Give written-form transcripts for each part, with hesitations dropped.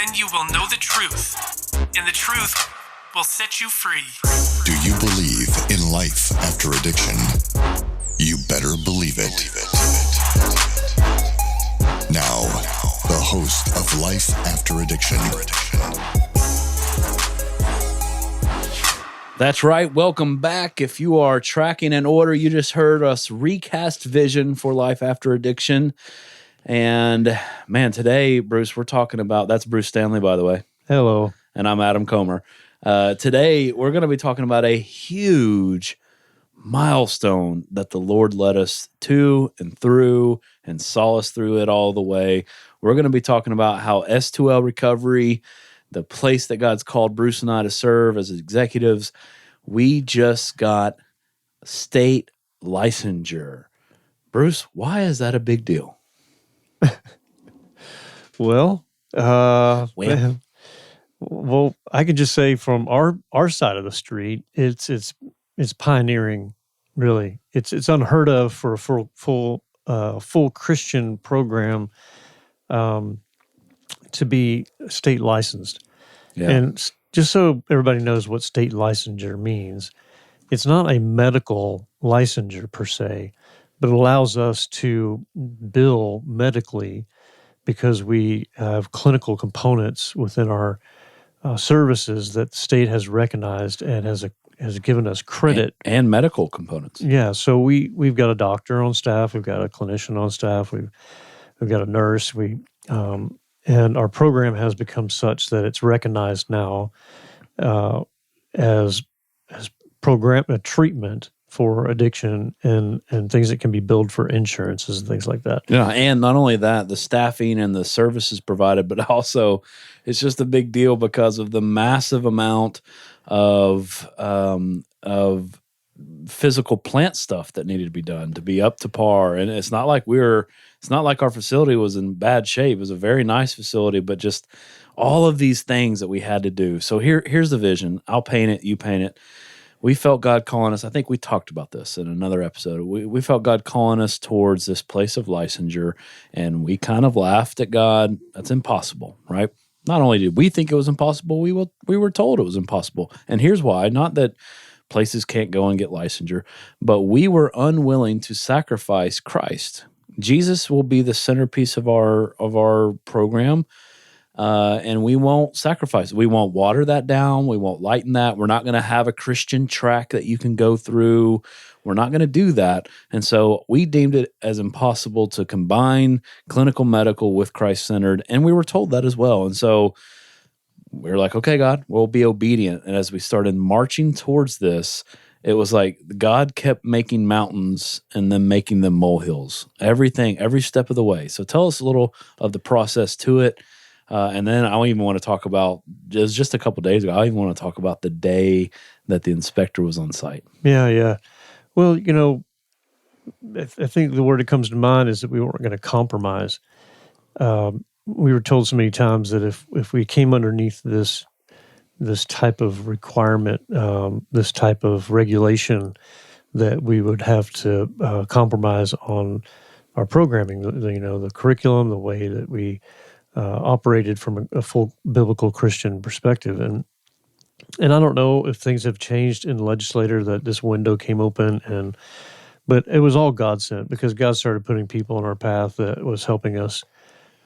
Then you will know the truth, and the truth will set you free. Do you believe in life after addiction? You better believe it. Now, the host of Life After Addiction. That's right. Welcome back. If you are tracking in order, you just heard us recast vision for Life After Addiction. And man, today, Bruce, we're talking about, that's Bruce Stanley, by the way. Hello. And I'm Adam Comer. Today, we're going to be talking about a huge milestone that the Lord led us to and through and saw us through it all the way. We're going to be talking about how S2L Recovery, the place that God's called Bruce and I to serve as executives, we just got state licensure. Bruce, why is that a big deal? Well, I can just say from our side of the street, it's pioneering. Really, it's unheard of for a full Christian program to be state licensed. Yeah. And just so everybody knows what state licensure means, it's not a medical licensure per se, but it allows us to bill medically because we have clinical components within our services that the state has recognized and has given us credit. And medical components. Yeah, so we've got a doctor on staff, we've got a clinician on staff, we've got a nurse, and our program has become such that it's recognized now as program a treatment for addiction and things that can be billed for insurances and things like that. Yeah, and not only that, the staffing and the services provided, but also it's just a big deal because of the massive amount of physical plant stuff that needed to be done to be up to par. And it's not like our facility was in bad shape. It was a very nice facility, but just all of these things that we had to do. So here's the vision. I'll paint it, you paint it. We felt God calling us. I think we talked about this in another episode. We felt God calling us towards this place of licensure, and we kind of laughed at God. That's impossible, right? Not only did we think it was impossible, we were told it was impossible. And here's why. Not that places can't go and get licensure, but we were unwilling to sacrifice Christ. Jesus will be the centerpiece of our program. And we won't sacrifice it. We won't water that down. We won't lighten that. We're not going to have a Christian track that you can go through. We're not going to do that. And so we deemed it as impossible to combine clinical medical with Christ-centered. And we were told that as well. And so we were like, okay, God, we'll be obedient. And as we started marching towards this, it was like God kept making mountains and then making them molehills. Everything, every step of the way. So tell us a little of the process to it. And then I don't even want to talk about, just a couple of days ago, I even want to talk about the day that the inspector was on site. Yeah. Well, I think the word that comes to mind is that we weren't going to compromise. We were told so many times that if we came underneath this type of requirement, this type of regulation, that we would have to compromise on our programming, the curriculum, the way that we operated from a full biblical Christian perspective. And I don't know if things have changed in the legislature that this window came open, but it was all God sent because God started putting people on our path that was helping us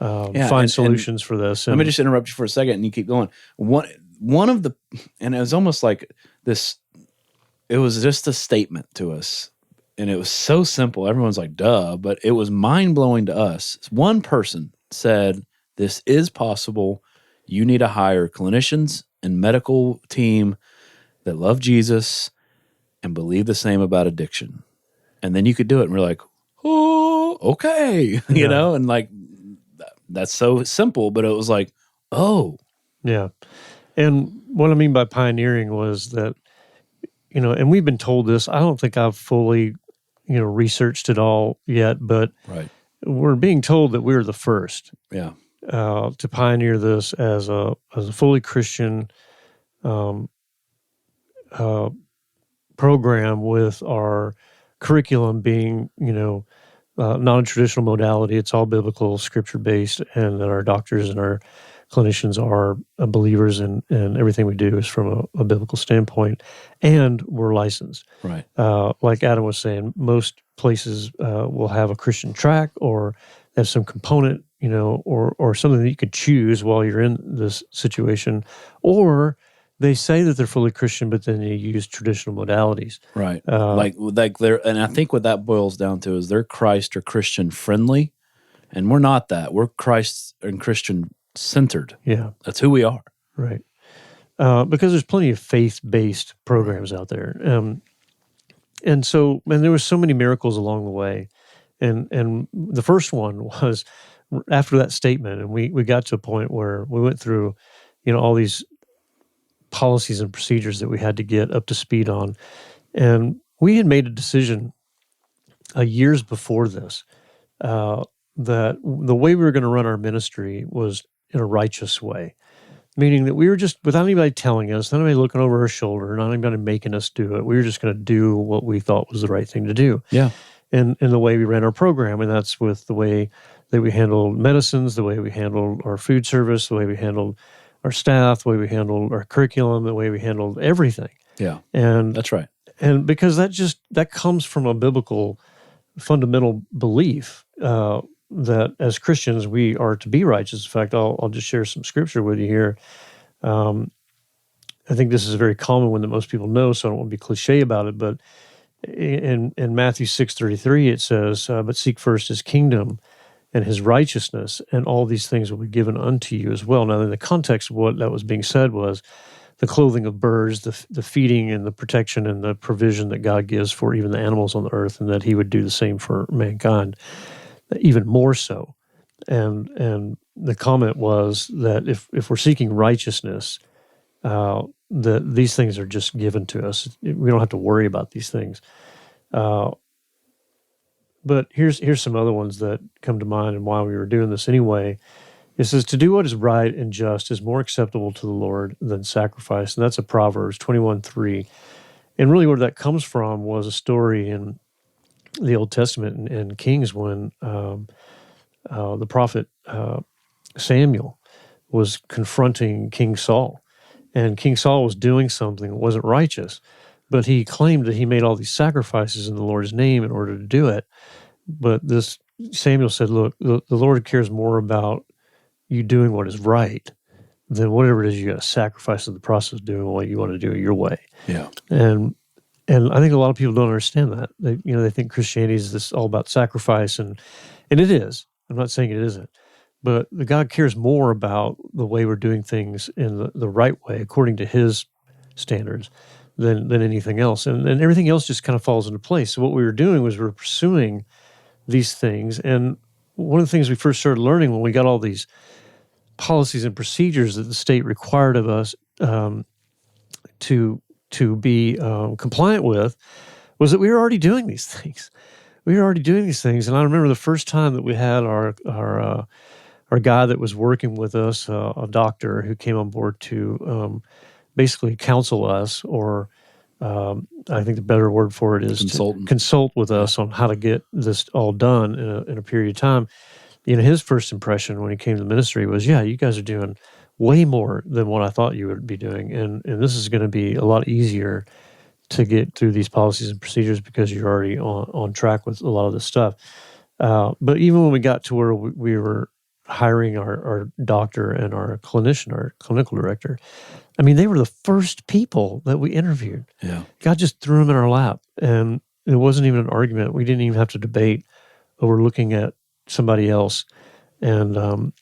find solutions for this. Let me just interrupt you for a second and you keep going. One of the, and it was almost like this, it was just a statement to us. And it was so simple. Everyone's like, duh, but it was mind-blowing to us. One person said, this is possible. You need to hire clinicians and medical team that love Jesus and believe the same about addiction. And then you could do it. And we're like, oh, okay. You know, and like, that's so simple, but it was like, oh. Yeah. And what I mean by pioneering was that, and we've been told this, I don't think I've fully, researched it all yet, but right. We're being told that we're the first. Yeah. To pioneer this as a fully Christian program with our curriculum being, non-traditional modality. It's all biblical, scripture-based, and that our doctors and our clinicians are believers and everything we do is from a biblical standpoint, and we're licensed. Right. Like Adam was saying, most places will have a Christian track or have some component, or something that you could choose while you're in this situation, or they say that they're fully Christian, but then they use traditional modalities. Right. Like they're, and I think what that boils down to is they're Christ or Christian friendly, and we're not that. We're Christ and Christian centered. Yeah. That's who we are. Right. Because there's plenty of faith-based programs out there. And there were so many miracles along the way. And the first one was after that statement, and we got to a point where we went through, all these policies and procedures that we had to get up to speed on. And we had made a decision years before this that the way we were going to run our ministry was in a righteous way, meaning that we were just, without anybody telling us, not anybody looking over our shoulder, not anybody making us do it, we were just going to do what we thought was the right thing to do. Yeah. And the way we ran our program, and that's with the way that we handled medicines, the way we handled our food service, the way we handled our staff, the way we handled our curriculum, the way we handled everything. Yeah. And That's right. And because that comes from a biblical fundamental belief that as Christians we are to be righteous. In fact, I'll just share some scripture with you here. I think this is a very common one that most people know, so I don't want to be cliche about it. But in Matthew 6:33, it says, "But seek first His kingdom and His righteousness, and all these things will be given unto you as well." Now, in the context of what that was being said was the clothing of birds, the feeding and the protection and the provision that God gives for even the animals on the earth, and that He would do the same for mankind, even more so. And the comment was that if we're seeking righteousness, that these things are just given to us. We don't have to worry about these things. But here's some other ones that come to mind and why we were doing this anyway. It says, "To do what is right and just is more acceptable to the Lord than sacrifice." And that's a Proverbs 21:3. And really where that comes from was a story in the Old Testament in Kings when the prophet Samuel was confronting King Saul. And King Saul was doing something that wasn't righteous, but he claimed that he made all these sacrifices in the Lord's name in order to do it. But this Samuel said, "Look, the Lord cares more about you doing what is right than whatever it is you got to sacrifice in the process of doing what you want to do your way." Yeah. And I think a lot of people don't understand that. They think Christianity is this all about sacrifice, and it is. I'm not saying it isn't. But the God cares more about the way we're doing things in the right way, according to His standards, than anything else. And everything else just kind of falls into place. So what we were doing was we were pursuing these things. And one of the things we first started learning when we got all these policies and procedures that the state required of us to be compliant with was that we were already doing these things. We were already doing these things. And I remember the first time that we had our guy that was working with us, a doctor who came on board to basically counsel us, or I think the better word for it is to consult with us on how to get this all done in a period of time. His first impression when he came to the ministry was, "Yeah, you guys are doing way more than what I thought you would be doing, and this is going to be a lot easier to get through these policies and procedures because you're already on track with a lot of this stuff." But even when we got to where we were hiring our doctor and our clinician, our clinical director, I mean, they were the first people that we interviewed. Yeah. God just threw them in our lap, and it wasn't even an argument. We didn't even have to debate over looking at somebody else, and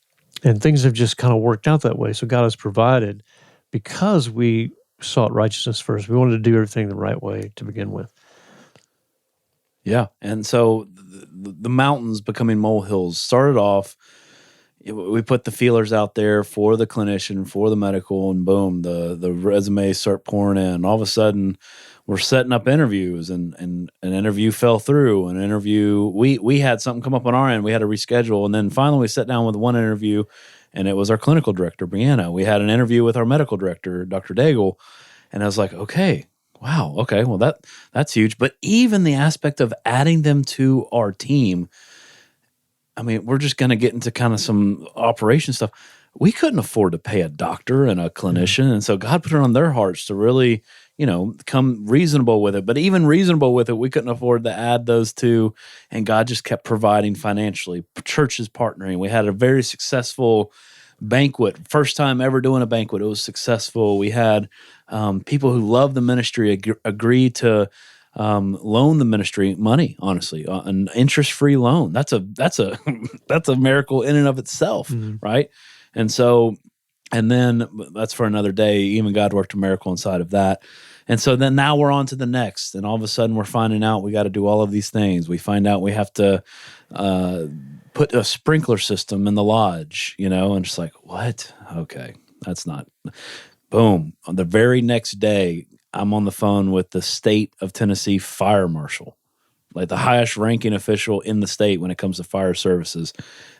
things have just kind of worked out that way. So God has provided because we sought righteousness first. We wanted to do everything the right way to begin with. Yeah. And so the mountains becoming molehills started off, we put the feelers out there for the clinician, for the medical, and boom, the resumes start pouring in. All of a sudden, we're setting up interviews, and an interview fell through. An interview, we had something come up on our end. We had to reschedule, and then finally we sat down with one interview, and it was our clinical director, Brianna. We had an interview with our medical director, Dr. Daigle, and I was like, okay, wow, okay, well that's huge. But even the aspect of adding them to our team, I mean, we're just going to get into kind of some operation stuff. we couldn't afford to pay a doctor and a clinician. And so God put it on their hearts to really, come reasonable with it. But even reasonable with it, we couldn't afford to add those two. And God just kept providing financially, churches partnering. We had a very successful banquet, first time ever doing a banquet. It was successful. We had people who love the ministry agree to loan the ministry money, honestly, an interest-free loan. That's a that's a miracle in and of itself, right? And so, and then that's for another day. Even God worked a miracle inside of that. And so then now we're on to the next, and all of a sudden we're finding out we got to do all of these things. We find out we have to put a sprinkler system in the lodge, and just like, what? Okay, that's not. Boom. On the very next day, I'm on the phone with the state of Tennessee fire marshal, like the highest ranking official in the state when it comes to fire services.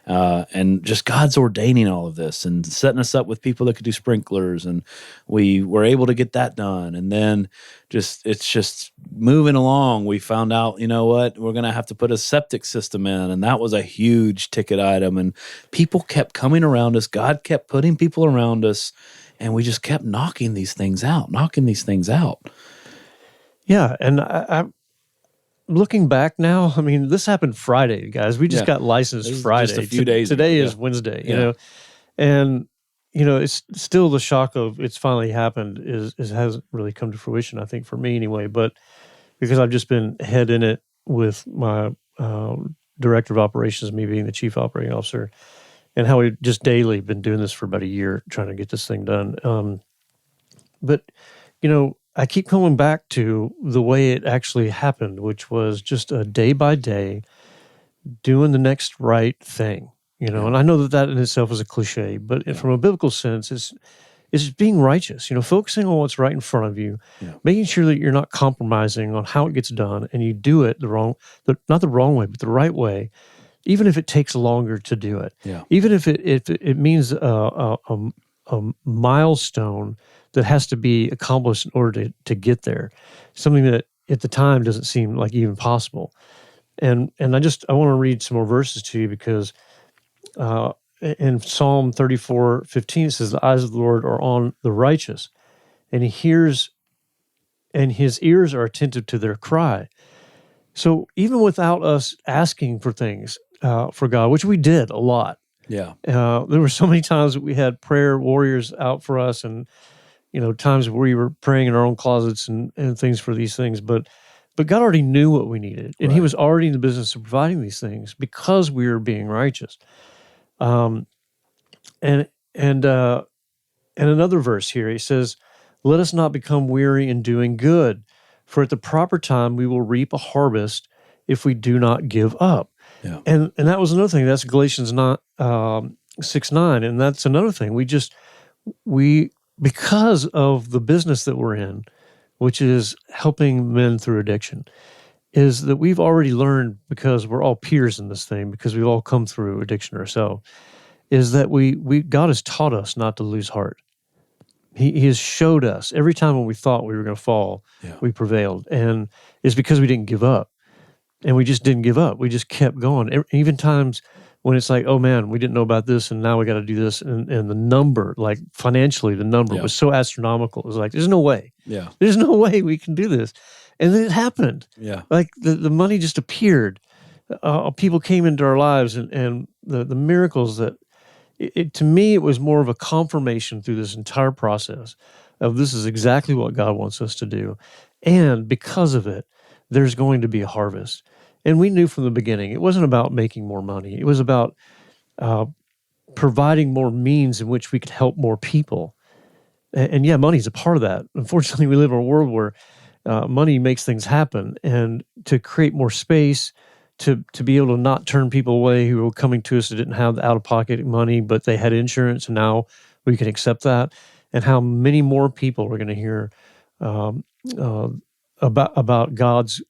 And just God's ordaining all of this and setting us up with people that could do sprinklers. And we were able to get that done. And then it's just moving along. We found out, you know what, we're going to have to put a septic system in. And that was a huge ticket item. And people kept coming around us. God kept putting people around us. And we just kept knocking these things out. Yeah. And I'm looking back now, I mean, this happened Friday, guys. We just got licensed Friday. Just a few days Today ago. is Wednesday, you know. And, it's still the shock of it's finally happened is hasn't really come to fruition, I think, for me anyway. But because I've just been head in it with my director of operations, me being the chief operating officer, and how we've just daily been doing this for about a year, trying to get this thing done. But, I keep coming back to the way it actually happened, which was just a day by day doing the next right thing, and I know that in itself is a cliche, but from a biblical sense, it's being righteous, focusing on what's right in front of you, making sure that you're not compromising on how it gets done, and you do it not the wrong way, but the right way, even if it takes longer to do it, even if it means a milestone that has to be accomplished in order to get there, something that at the time doesn't seem like even possible. And I want to read some more verses to you because in Psalm 34:15 it says, "The eyes of the Lord are on the righteous, and He hears, and His ears are attentive to their cry." So even without us asking for things for God, which we did a lot, there were so many times that we had prayer warriors out for us, and times where we were praying in our own closets and things for these things, but God already knew what we needed, and He was already in the business of providing these things because we were being righteous. And another verse here, he says, "Let us not become weary in doing good, for at the proper time we will reap a harvest if we do not give up." Yeah. And that was another thing. That's Galatians 6:9, and that's another thing. We because of the business that we're in, which is helping men through addiction, is that we've already learned, because we're all peers in this thing, because we've all come through addiction ourselves, is that God has taught us not to lose heart. He has showed us every time when we thought we were going to fall, we prevailed. And it's because we didn't give up. And we just didn't give up. We just kept going. Even times when it's like, oh man, we didn't know about this, and now we got to do this. And the number, like financially, the number was so astronomical. It was like, there's no way. There's no way we can do this. And then it happened. Like the money just appeared. People came into our lives, and the miracles that, to me, it was more of a confirmation through this entire process of this is exactly what God wants us to do. And because of it, there's going to be a harvest. And we knew from the beginning, it wasn't about making more money. It was about providing more means in which we could help more people. And money's a part of that. Unfortunately, we live in a world where money makes things happen. And to create more space, to be able to not turn people away who were coming to us that didn't have the out-of-pocket money, but they had insurance, and now we can accept that. And how many more people are going to hear about God's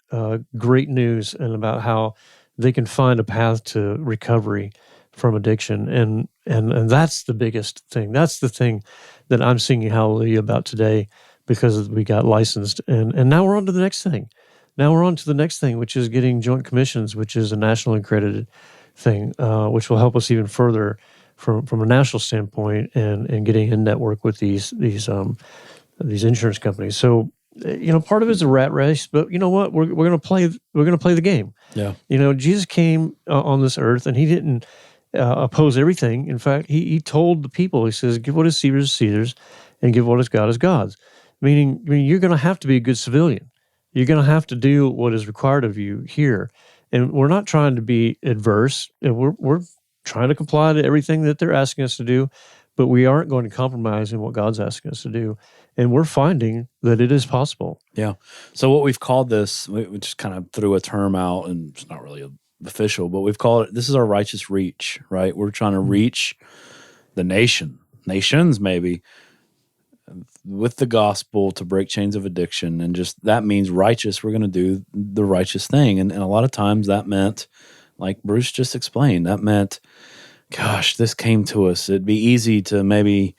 great news, and about how they can find a path to recovery from addiction. And that's the biggest thing. That's the thing that I'm singing hallelujah about today, because we got licensed. And now we're on to the next thing. Which is getting joint commissions, which is a nationally accredited thing, which will help us even further from a national standpoint and getting in network with these insurance companies. So part of it is a rat race, but you know what? We're going to play the game. Yeah. Jesus came on this earth, and he didn't oppose everything. In fact, he told the people, he says, "Give what is Caesar's, and give what is God's." Meaning you're going to have to be a good civilian. You're going to have to do what is required of you here. And we're not trying to be adverse. And we're trying to comply to everything that they're asking us to do, but we aren't going to compromise in what God's asking us to do. And we're finding that it is possible. Yeah. So what we've called this, we just kind of threw a term out, and it's not really official, but we've called it, this is our righteous reach, right? We're trying to reach the nations maybe, with the gospel to break chains of addiction. And just that means righteous. We're going to do the righteous thing. And a lot of times that meant, like Bruce just explained, that meant, gosh, this came to us. It'd be easy to maybe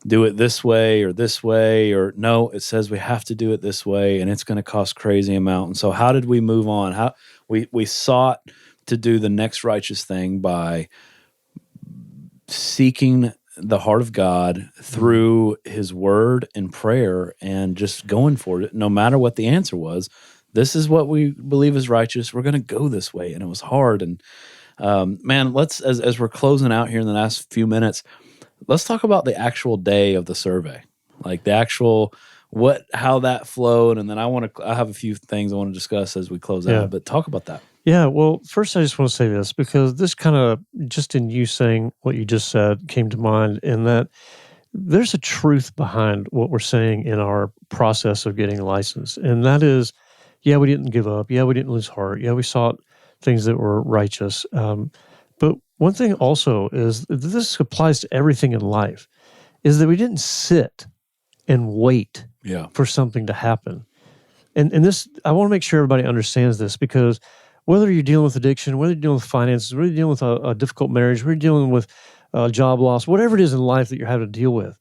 do it this way, or no, it says we have to do it this way, and it's going to cost crazy amount. And so how did we move on? How we sought to do the next righteous thing by seeking the heart of God through his word and prayer, and just going for it, no matter what the answer was. This is what we believe is righteous. We're going to go this way. And it was hard. And man, let's, as we're closing out here in the last few minutes, let's talk about the actual day of the survey, like the actual, how that flowed. And then I have a few things I want to discuss as we close out, but talk about that. Yeah, well, first I just want to say this, because this kind of, just in you saying what you just said, came to mind, in that there's a truth behind what we're saying in our process of getting a license. And that is, yeah, we didn't give up. Yeah, we didn't lose heart. Yeah, we sought things that were righteous. But one thing also is, this applies to everything in life, is that we didn't sit and wait for something to happen. And this, I want to make sure everybody understands this, because whether you're dealing with addiction, whether you're dealing with finances, whether you're dealing with a difficult marriage, whether you're dealing with job loss, whatever it is in life that you're having to deal with,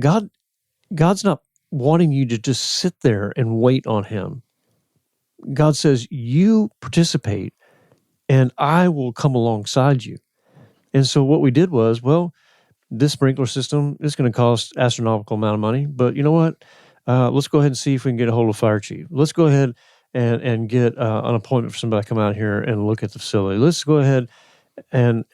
God's not wanting you to just sit there and wait on him. God says, you participate, and I will come alongside you. And so what we did was, well, this sprinkler system is going to cost astronomical amount of money, but you know what? Let's go ahead and see if we can get a hold of fire chief. Let's go ahead and get an appointment for somebody to come out here and look at the facility. Let's go ahead and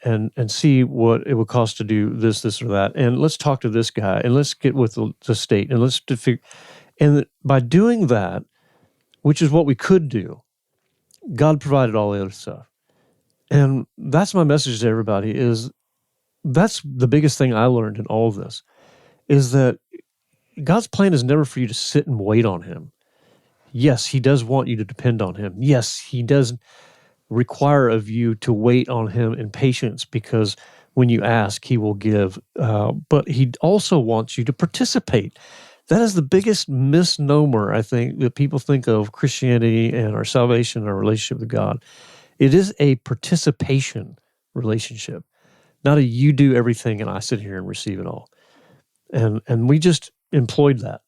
see what it would cost to do this or that. And let's talk to this guy, and let's get with the state, and let's figure. And by doing that, which is what we could do, God provided all the other stuff. And that's my message to everybody, is that's the biggest thing I learned in all of this, is that God's plan is never for you to sit and wait on him. Yes, he does want you to depend on him. Yes, he does require of you to wait on him in patience, because when you ask, he will give. But he also wants you to participate. That is the biggest misnomer, I think, that people think of Christianity and our salvation and our relationship with God. It is a participation relationship, not a you do everything and I sit here and receive it all. And we just employed that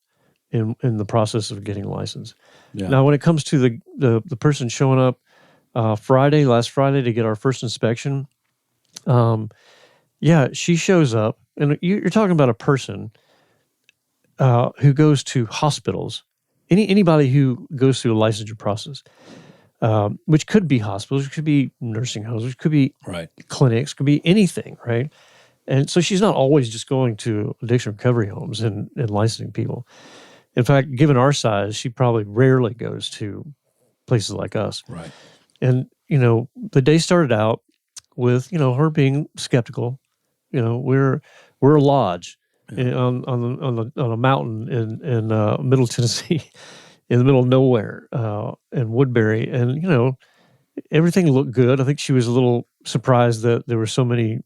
in the process of getting a license. Yeah. Now, when it comes to the person showing up last Friday to get our first inspection, she shows up, and you're talking about a person who goes to hospitals, anybody who goes through a licensure process, which could be hospitals, which could be nursing homes, which could be clinics, could be anything, right? And so she's not always just going to addiction recovery homes and licensing people. In fact, given our size, she probably rarely goes to places like us. Right. And, the day started out with, her being skeptical. We're a lodge on a mountain in Middle Tennessee, in the middle of nowhere, in Woodbury. And, everything looked good. I think she was a little surprised that there were so many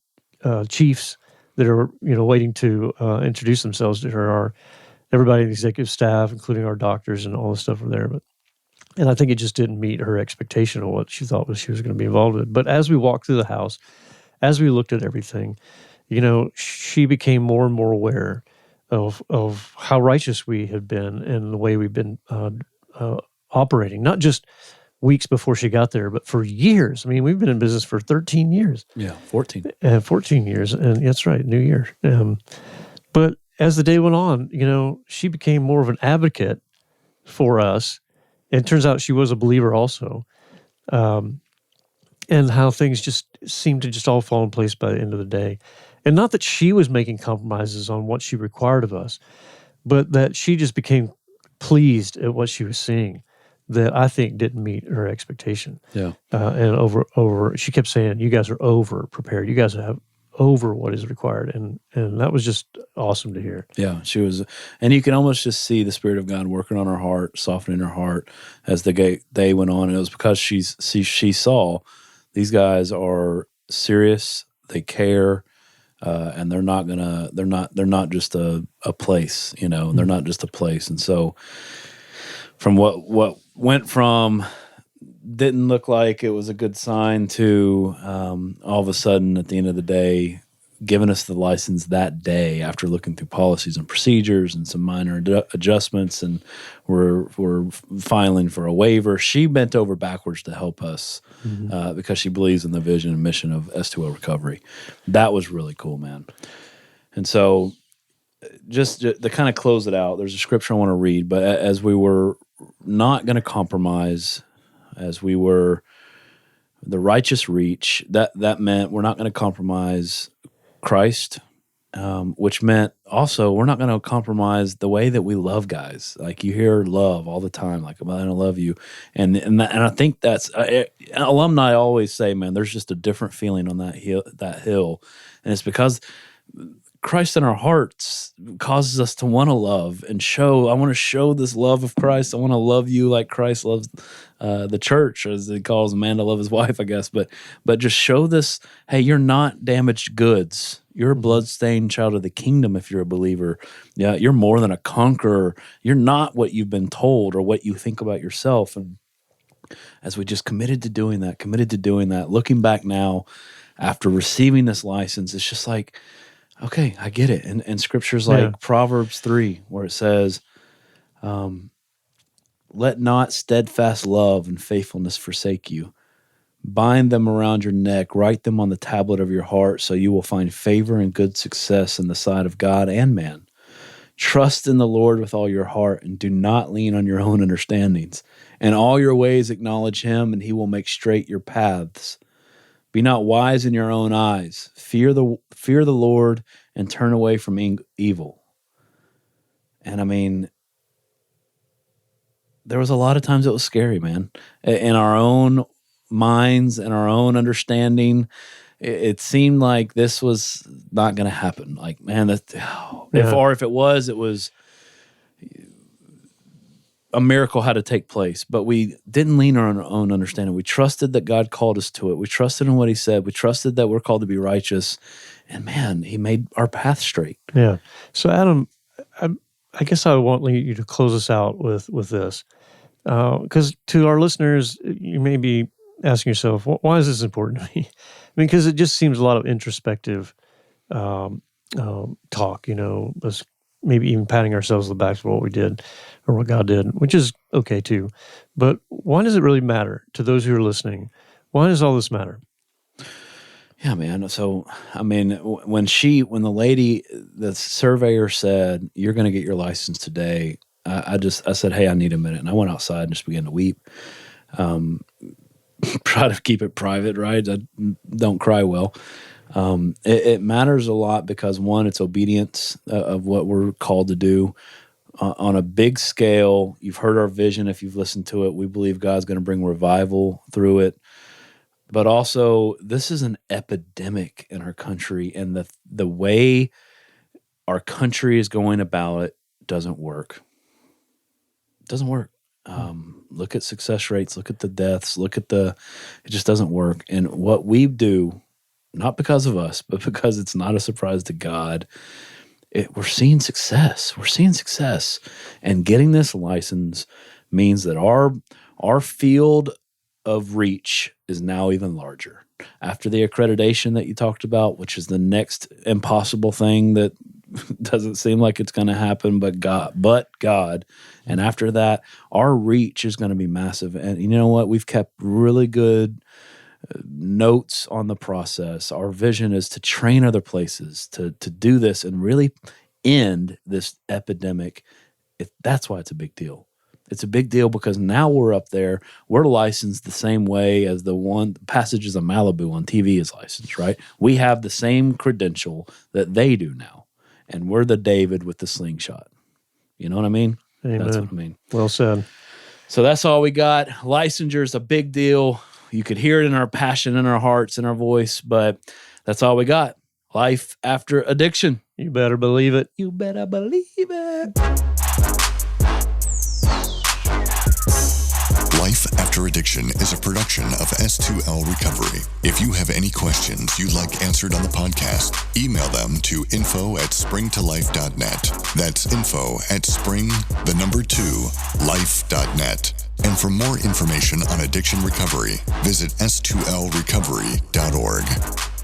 chiefs that are, waiting to introduce themselves to her. Everybody in the executive staff, including our doctors and all the stuff were there. And I think it just didn't meet her expectation of what she thought she was going to be involved with. But as we walked through the house, as we looked at everything, she became more and more aware of how righteous we had been and the way we've been operating, not just weeks before she got there, but for years. I mean, we've been in business for 13 years. Yeah, 14. 14 years. And that's right, New Year. But as the day went on, she became more of an advocate for us. And it turns out she was a believer also. And how things just seemed to just all fall in place by the end of the day. And not that she was making compromises on what she required of us, but that she just became pleased at what she was seeing that I think didn't meet her expectation. Yeah. And she kept saying, you guys are over prepared. You guys have over what is required. And that was just awesome to hear. Yeah, she was, and you can almost just see the Spirit of God working on her heart, softening her heart as the day went on. And it was because she saw these guys are serious, they care, and they're not just a place, They're not just a place. And so, from what went from didn't look like it was a good sign to all of a sudden at the end of the day giving us the license that day after looking through policies and procedures and some minor adjustments, and we're filing for a waiver. She bent over backwards to help us because she believes in the vision and mission of S2O Recovery. That was really cool, man. And so just to kind of close it out, there's a scripture I want to read, but as we were not going to compromise, as we were the righteous reach, that meant we're not going to compromise Christ, which meant also we're not going to compromise the way that we love guys. Like you hear love all the time, like I love you, and I think that's alumni always say, man, there's just a different feeling on that hill, and it's because Christ in our hearts causes us to want to love and show. I want to show this love of Christ. I want to love you like Christ loves the church, as he calls a man to love his wife, I guess. But just show this, hey, you're not damaged goods. You're a bloodstained child of the kingdom if you're a believer. Yeah, you're more than a conqueror. You're not what you've been told or what you think about yourself. And as we just committed to doing that, looking back now after receiving this license, it's just like, okay, I get it. And scriptures like Proverbs 3, where it says, let not steadfast love and faithfulness forsake you. Bind them around your neck, write them on the tablet of your heart, so you will find favor and good success in the sight of God and man. Trust in the Lord with all your heart, and do not lean on your own understandings. In all your ways acknowledge him, and he will make straight your paths. Be not wise in your own eyes. Fear the Lord and turn away from evil. And I mean, there was a lot of times it was scary, man. In our own minds and our own understanding, it seemed like this was not going to happen. Like, man, if it was a miracle had to take place, but we didn't lean on our own understanding. We trusted that God called us to it. We trusted in what he said. We trusted that we're called to be righteous. And man, he made our path straight. Yeah. So Adam, I guess I want you to close us out with this. Because to our listeners, you may be asking yourself, why is this important to me? I mean, because it just seems a lot of introspective talk, us maybe even patting ourselves on the back for what we did or what God did, which is okay too. But why does it really matter to those who are listening? Why does all this matter? Yeah, man. So, I mean, when the lady, the surveyor said, you're going to get your license today, I said, hey, I need a minute. And I went outside and just began to weep. Try to keep it private, right? I don't cry well. It matters a lot because, one, it's obedience of what we're called to do. On a big scale, you've heard our vision. If you've listened to it, we believe God's going to bring revival through it. But also, this is an epidemic in our country, and the way our country is going about it doesn't work. It doesn't work. Look at success rates, look at the deaths, it just doesn't work. And what we do, not because of us, but because it's not a surprise to God, we're seeing success. We're seeing success. And getting this license means that our field of reach is now even larger. After the accreditation that you talked about, which is the next impossible thing that doesn't seem like it's going to happen, but God. And after that, our reach is going to be massive. And you know what? We've kept really good notes on the process. Our vision is to train other places to do this and really end this epidemic. That's why it's a big deal. It's a big deal because now we're up there. We're licensed the same way as the Passages of Malibu on TV is licensed, right? We have the same credential that they do now. And we're the David with the slingshot. You know what I mean? Amen. That's what I mean. Well said. So that's all we got. Licensure is a big deal. You could hear it in our passion, in our hearts, in our voice, but that's all we got. Life after addiction. You better believe it. You better believe it. Life After Addiction is a production of S2L Recovery. If you have any questions you'd like answered on the podcast, email them to info@springtolife.net. That's info@spring2life.net. And for more information on addiction recovery, visit s2lrecovery.org.